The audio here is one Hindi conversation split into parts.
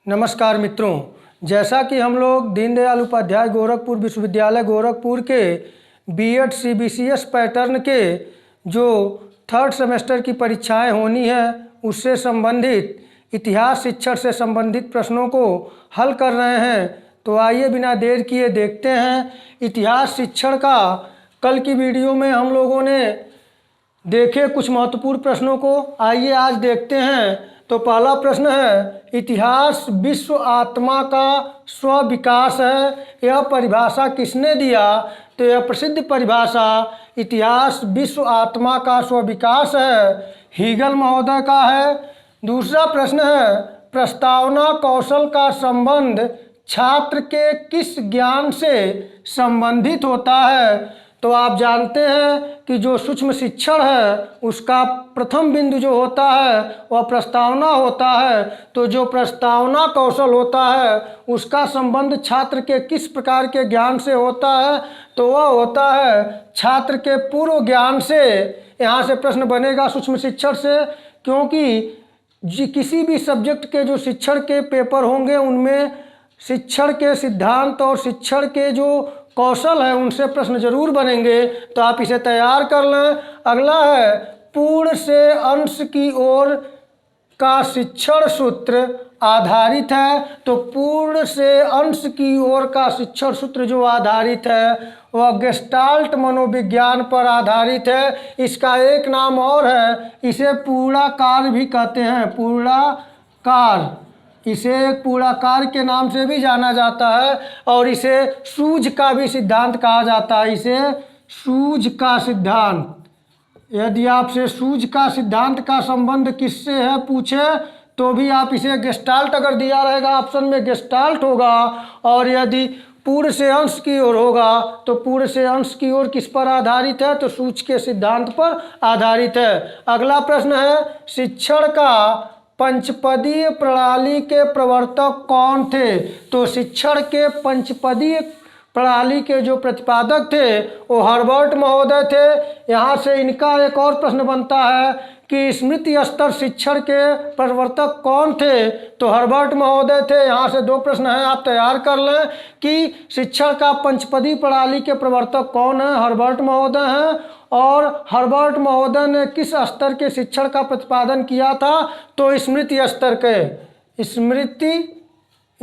नमस्कार मित्रों, जैसा कि हम लोग दीनदयाल उपाध्याय गोरखपुर विश्वविद्यालय गोरखपुर के बीएड सीबीसीएस पैटर्न के जो थर्ड सेमेस्टर की परीक्षाएं होनी है उससे संबंधित इतिहास शिक्षण से संबंधित प्रश्नों को हल कर रहे हैं। तो आइए बिना देर किए देखते हैं इतिहास शिक्षण का। कल की वीडियो में हम लोगों ने देखे कुछ महत्वपूर्ण प्रश्नों को, आइए आज देखते हैं। तो पहला प्रश्न है, इतिहास विश्व आत्मा का स्व-विकास है, यह परिभाषा किसने दिया? तो यह प्रसिद्ध परिभाषा इतिहास विश्व आत्मा का स्व-विकास है, हीगल महोदय का है। दूसरा प्रश्न है, प्रस्तावना कौशल का संबंध छात्र के किस ज्ञान से संबंधित होता है? तो आप जानते हैं कि जो सूक्ष्म शिक्षण है उसका प्रथम बिंदु जो होता है वह प्रस्तावना होता है। तो जो प्रस्तावना कौशल होता है उसका संबंध छात्र के किस प्रकार के ज्ञान से होता है? तो वह होता है छात्र के पूर्व ज्ञान से। यहाँ से प्रश्न बनेगा सूक्ष्म शिक्षण से, क्योंकि किसी भी सब्जेक्ट के जो शिक्षण के पेपर होंगे उनमें शिक्षण के सिद्धांत और शिक्षण के जो कौशल है उनसे प्रश्न जरूर बनेंगे, तो आप इसे तैयार कर लें। अगला है, पूर्ण से अंश की ओर का शिक्षण सूत्र आधारित है। तो पूर्ण से अंश की ओर का शिक्षण सूत्र जो आधारित है वह गेस्टाल्ट मनोविज्ञान पर आधारित है। इसका एक नाम और है, इसे पूर्णाकार भी कहते हैं, पूर्णाकार। इसे एक पूर्णाकार के नाम से भी जाना जाता है और इसे सूझ का भी सिद्धांत कहा जाता है। इसे सूझ का सिद्धांत। यदि आपसे सूझ का सिद्धांत का संबंध किससे है पूछे तो भी आप इसे गेस्टाल्ट, अगर दिया रहेगा ऑप्शन में गेस्टाल्ट होगा, और यदि पूर्ण से अंश की ओर होगा तो पूर्ण से अंश की ओर किस पर आधारित है? तो सूझ के सिद्धांत पर आधारित है। अगला प्रश्न है, शिक्षण का पंचपदीय प्रणाली के प्रवर्तक कौन थे? तो शिक्षण के पंचपदीय प्रणाली के जो प्रतिपादक थे वो हर्बर्ट महोदय थे। यहाँ से इनका एक और प्रश्न बनता है कि स्मृति स्तर शिक्षण के प्रवर्तक कौन थे? तो हर्बर्ट महोदय थे। यहाँ से दो प्रश्न हैं, आप तैयार कर लें कि शिक्षण का पंचपदी प्रणाली के प्रवर्तक कौन है? हर्बर्ट महोदय हैं। और हर्बर्ट महोदय ने किस स्तर के शिक्षण का प्रतिपादन किया था? तो स्मृति स्तर के,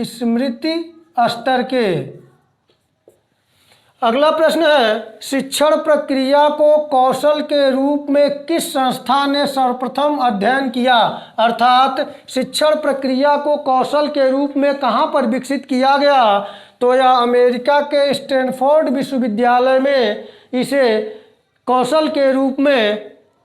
स्मृति स्तर के। अगला प्रश्न है, शिक्षण प्रक्रिया को कौशल के रूप में किस संस्था ने सर्वप्रथम अध्ययन किया? अर्थात शिक्षण प्रक्रिया को कौशल के रूप में कहाँ पर विकसित किया गया? तो यह अमेरिका के स्टैनफोर्ड विश्वविद्यालय में इसे कौशल के रूप में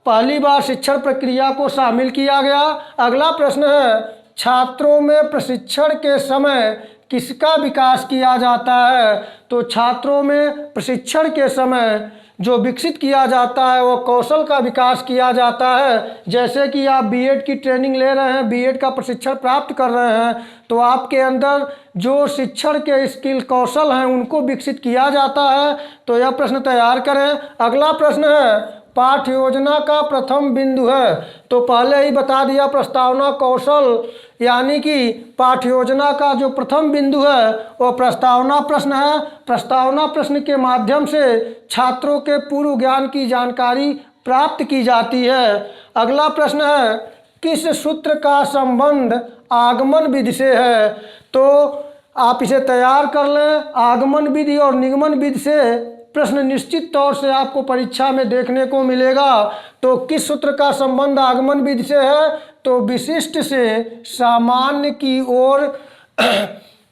पहली बार शिक्षण प्रक्रिया को शामिल किया गया। अगला प्रश्न है, छात्रों में प्रशिक्षण के समय किसका विकास किया जाता है? तो छात्रों में प्रशिक्षण के समय जो विकसित किया जाता है वो कौशल का विकास किया जाता है। जैसे कि आप बीएड की ट्रेनिंग ले रहे हैं, बीएड का प्रशिक्षण प्राप्त कर रहे हैं, तो आपके अंदर जो शिक्षण के स्किल कौशल हैं उनको विकसित किया जाता है। तो यह प्रश्न तैयार करें। अगला प्रश्न है, पाठ्य योजना का प्रथम बिंदु है। तो पहले ही बता दिया, प्रस्तावना कौशल, यानी कि पाठ्य योजना का जो प्रथम बिंदु है वह प्रस्तावना प्रश्न है। प्रस्तावना प्रश्न के माध्यम से छात्रों के पूर्व ज्ञान की जानकारी प्राप्त की जाती है। अगला प्रश्न है, किस सूत्र का संबंध आगमन विधि से है? तो आप इसे तैयार कर लें। आगमन विधि और निगमन विधि से प्रश्न निश्चित तौर से आपको परीक्षा में देखने को मिलेगा। तो किस सूत्र का संबंध आगमन विधि से है? तो विशिष्ट से सामान्य की ओर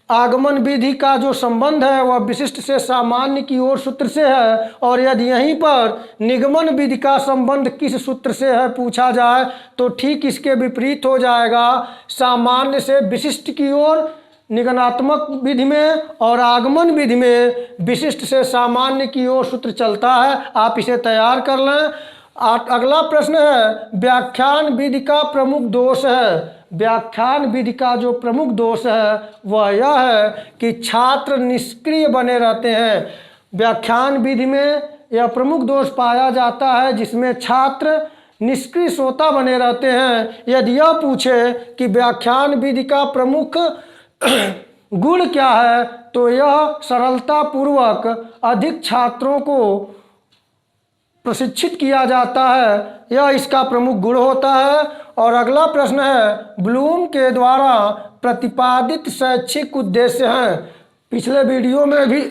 आगमन विधि का जो संबंध है वह विशिष्ट से सामान्य की ओर सूत्र से है। और यदि यहीं पर निगमन विधि का संबंध किस सूत्र से है पूछा जाए तो ठीक इसके विपरीत हो जाएगा। सामान्य से विशिष्ट की ओर निगमनात्मक विधि में और आगमन विधि में विशिष्ट से सामान्य की ओर सूत्र चलता है। आप इसे तैयार कर लें। अगला प्रश्न है, व्याख्यान विधि का प्रमुख दोष है। व्याख्यान विधि का जो प्रमुख दोष है वह यह है कि छात्र निष्क्रिय बने रहते हैं। व्याख्यान विधि में यह प्रमुख दोष पाया जाता है जिसमें छात्र निष्क्रिय श्रोता बने रहते हैं। यदि यह पूछे कि व्याख्यान विधि का प्रमुख गुण क्या है? तो यह सरलता पूर्वक अधिक छात्रों को प्रशिक्षित किया जाता है, यह इसका प्रमुख गुण होता है। और अगला प्रश्न है, ब्लूम के द्वारा प्रतिपादित शैक्षिक उद्देश्य हैं। पिछले वीडियो में भी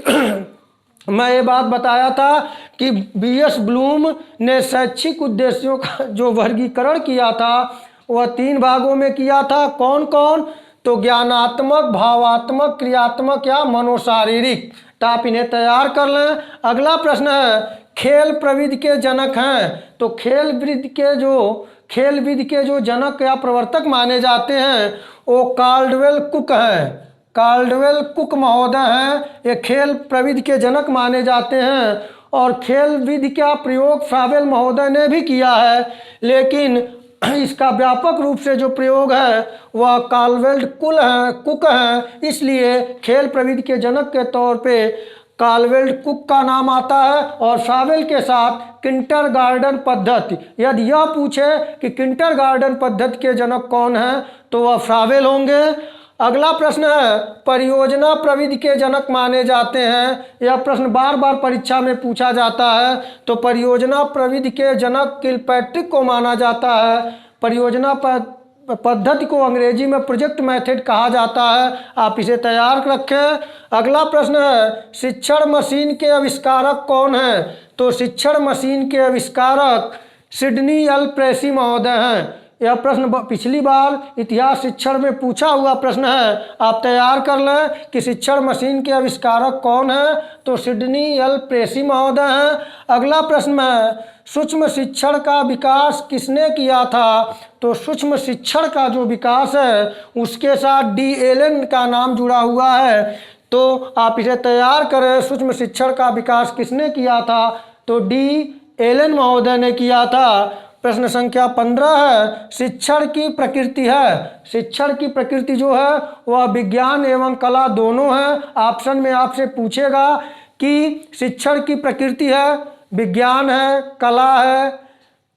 मैं ये बात बताया था कि बीएस ब्लूम ने शैक्षिक उद्देश्यों का जो वर्गीकरण किया था वह 3 भागों में किया था। कौन कौन? तो ज्ञानात्मक, भावात्मक, क्रियात्मक या मनोशारीरिक। तो आप इन्हें तैयार कर लें। अगला प्रश्न है, खेल प्रविधि के जनक हैं। तो खेल विधि के जो जनक या प्रवर्तक माने जाते हैं वो काल्डवेल कुक हैं। काल्डवेल कुक महोदय हैं, ये खेल प्रविधि के जनक माने जाते हैं। और खेल विधि का प्रयोग फ्रावेल महोदय ने भी किया है, लेकिन इसका व्यापक रूप से जो प्रयोग है वह काल्डवेल कुक हैं, इसलिए खेल प्रविधि के जनक के तौर पे काल्डवेल कुक का नाम आता है। और फ्रावेल के साथ किंडरगार्टन पद्धति, यदि यह पूछे कि किंडरगार्टन पद्धति के जनक कौन हैं तो वह फ्रावेल होंगे। अगला प्रश्न है, परियोजना प्रविधि के जनक माने जाते हैं। यह प्रश्न बार बार परीक्षा में पूछा जाता है। तो परियोजना प्रविधि के जनक किलपैट्रिक को माना जाता है। परियोजना पद्धति को अंग्रेजी में प्रोजेक्ट मेथड कहा जाता है, आप इसे तैयार रखें। अगला प्रश्न है, शिक्षण मशीन के आविष्कारक कौन हैं? तो शिक्षण मशीन के आविष्कारक सिडनी एल प्रेसी महोदय हैं। यह प्रश्न पिछली बार इतिहास शिक्षण में पूछा हुआ प्रश्न है, आप तैयार कर लें कि शिक्षण मशीन के आविष्कारक कौन है? तो सिडनी एल प्रेसी महोदय हैं। अगला प्रश्न है, सूक्ष्म शिक्षण का विकास किसने किया था? तो सूक्ष्म शिक्षण का जो विकास है उसके साथ डी एलन का नाम जुड़ा हुआ है, तो आप इसे तैयार करें। सूक्ष्म शिक्षण का विकास किसने किया था? तो डी एलन महोदय ने किया था। प्रश्न संख्या 15 है, शिक्षण की प्रकृति है। शिक्षण की प्रकृति जो है वह विज्ञान एवं कला दोनों है। ऑप्शन में आपसे पूछेगा कि शिक्षण की प्रकृति है, विज्ञान है, कला है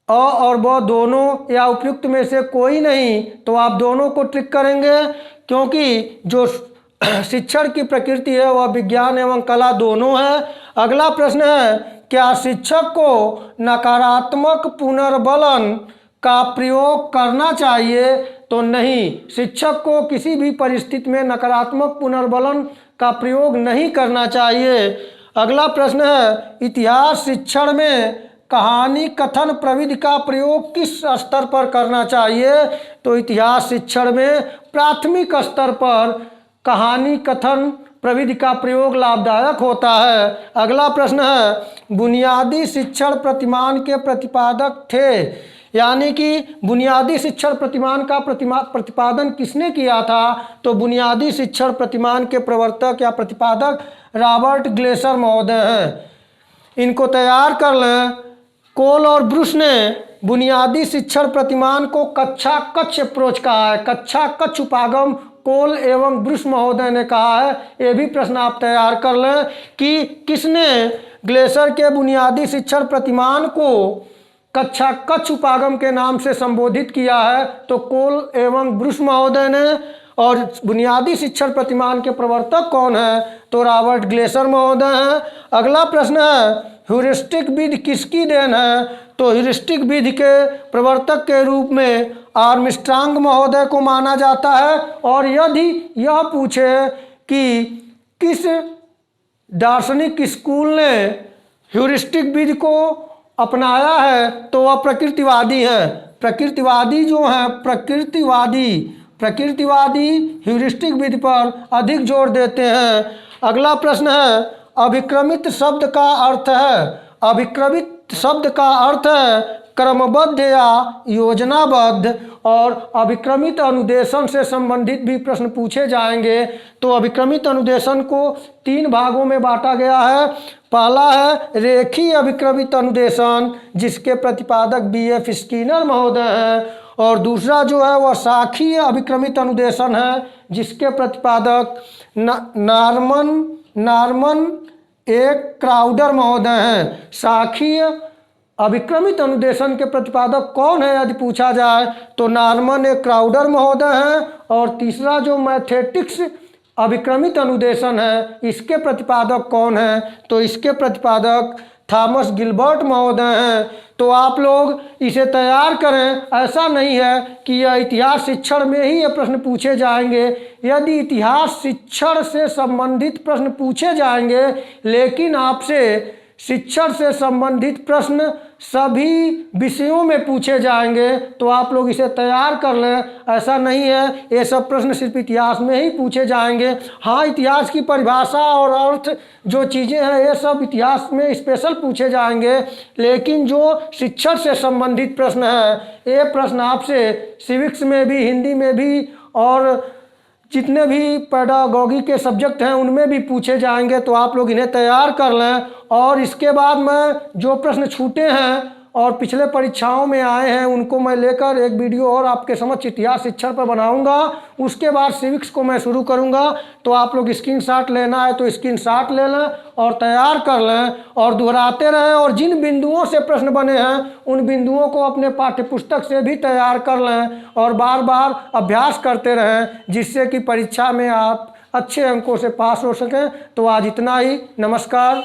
और वह दोनों या उपयुक्त में से कोई नहीं, तो आप दोनों को टिक करेंगे, क्योंकि जो शिक्षण की प्रकृति है वह विज्ञान एवं कला दोनों है। अगला प्रश्न है, क्या शिक्षक को नकारात्मक पुनर्बलन का प्रयोग करना चाहिए? तो नहीं, शिक्षक को किसी भी परिस्थिति में नकारात्मक पुनर्बलन का प्रयोग नहीं करना चाहिए। अगला प्रश्न है, इतिहास शिक्षण में कहानी कथन प्रविधि का प्रयोग किस स्तर पर करना चाहिए? तो इतिहास शिक्षण में प्राथमिक स्तर पर कहानी कथन प्रविधि का प्रयोग लाभदायक होता है। अगला प्रश्न है, बुनियादी शिक्षण प्रतिमान के प्रतिपादक थे, यानी कि बुनियादी शिक्षण प्रतिमान का प्रतिपादन किसने किया था? तो बुनियादी शिक्षण प्रतिमान के प्रवर्तक या प्रतिपादक रॉबर्ट ग्लेसर महोदय हैं। इनको तैयार कर लें। कोल और ब्रुश ने बुनियादी शिक्षण प्रतिमान को कक्षा कक्ष अप्रोच कहा है। कक्षा कक्ष उपागम कोल एवं ब्रुश महोदय ने कहा है। ये भी प्रश्न आप तैयार कर लें कि किसने ग्लेसर के बुनियादी शिक्षण प्रतिमान को कक्षा कक्ष उपागम के नाम से संबोधित किया है? तो कोल एवं ब्रुश महोदय ने। और बुनियादी शिक्षण प्रतिमान के प्रवर्तक कौन है? तो रॉबर्ट ग्लेसर महोदय हैं। अगला प्रश्न है, ह्यूरिस्टिक विधि किसकी देन है? तो ह्यूरिस्टिक विधि के प्रवर्तक के रूप में आर्मस्ट्रांग महोदय को माना जाता है। और यदि यह पूछे कि किस दार्शनिक स्कूल ने ह्यूरिस्टिक विधि को अपनाया है तो वह प्रकृतिवादी है। प्रकृतिवादी जो हैं, प्रकृतिवादी ह्यूरिस्टिक विधि पर अधिक जोर देते हैं। अगला प्रश्न है, अभिक्रमित शब्द का अर्थ है। अभिक्रमित शब्द का अर्थ है क्रमबद्ध या योजनाबद्ध। और अभिक्रमित अनुदेशन से संबंधित भी प्रश्न पूछे जाएंगे। तो अभिक्रमित अनुदेशन को 3 भागों में बांटा गया है। पहला है रेखीय अभिक्रमित अनुदेशन, जिसके प्रतिपादक BF स्किनर महोदय हैं। और दूसरा जो है वह शाखीय अभिक्रमित अनुदेशन है, जिसके प्रतिपादक नॉर्मन ए क्राउडर महोदय हैं। शाखीय अभिक्रमित अनुदेशन के प्रतिपादक कौन है यदि पूछा जाए तो नॉर्मन ए क्राउडर महोदय हैं। और तीसरा जो मैथेटिक्स अभिक्रमित अनुदेशन है, इसके प्रतिपादक कौन है? तो इसके प्रतिपादक थॉमस गिलबर्ट महोदय हैं। तो आप लोग इसे तैयार करें। ऐसा नहीं है कि यह इतिहास शिक्षण में ही ये प्रश्न पूछे जाएंगे। यदि इतिहास शिक्षण से संबंधित प्रश्न पूछे जाएंगे, लेकिन आपसे शिक्षण से संबंधित प्रश्न सभी विषयों में पूछे जाएंगे, तो आप लोग इसे तैयार कर लें। ऐसा नहीं है ये सब प्रश्न सिर्फ इतिहास में ही पूछे जाएंगे। हाँ, इतिहास की परिभाषा और अर्थ जो चीज़ें हैं ये सब इतिहास में स्पेशल पूछे जाएंगे, लेकिन जो शिक्षण से संबंधित प्रश्न है ये प्रश्न आपसे सिविक्स में भी, हिंदी में भी और जितने भी पेडागॉजी के सब्जेक्ट हैं उनमें भी पूछे जाएंगे। तो आप लोग इन्हें तैयार कर लें। और इसके बाद मैं जो प्रश्न छूटे हैं और पिछले परीक्षाओं में आए हैं उनको मैं लेकर एक वीडियो और आपके समक्ष इतिहास शिक्षण पर बनाऊंगा। उसके बाद सिविक्स को मैं शुरू करूंगा। तो आप लोग स्क्रीनशॉट लेना है तो स्क्रीनशॉट ले लें और तैयार कर लें और दोहराते रहें। और जिन बिंदुओं से प्रश्न बने हैं उन बिंदुओं को अपने पाठ्यपुस्तक से भी तैयार कर लें और बार बार अभ्यास करते रहें, जिससे कि परीक्षा में आप अच्छे अंकों से पास हो सकें। तो आज इतना ही। नमस्कार।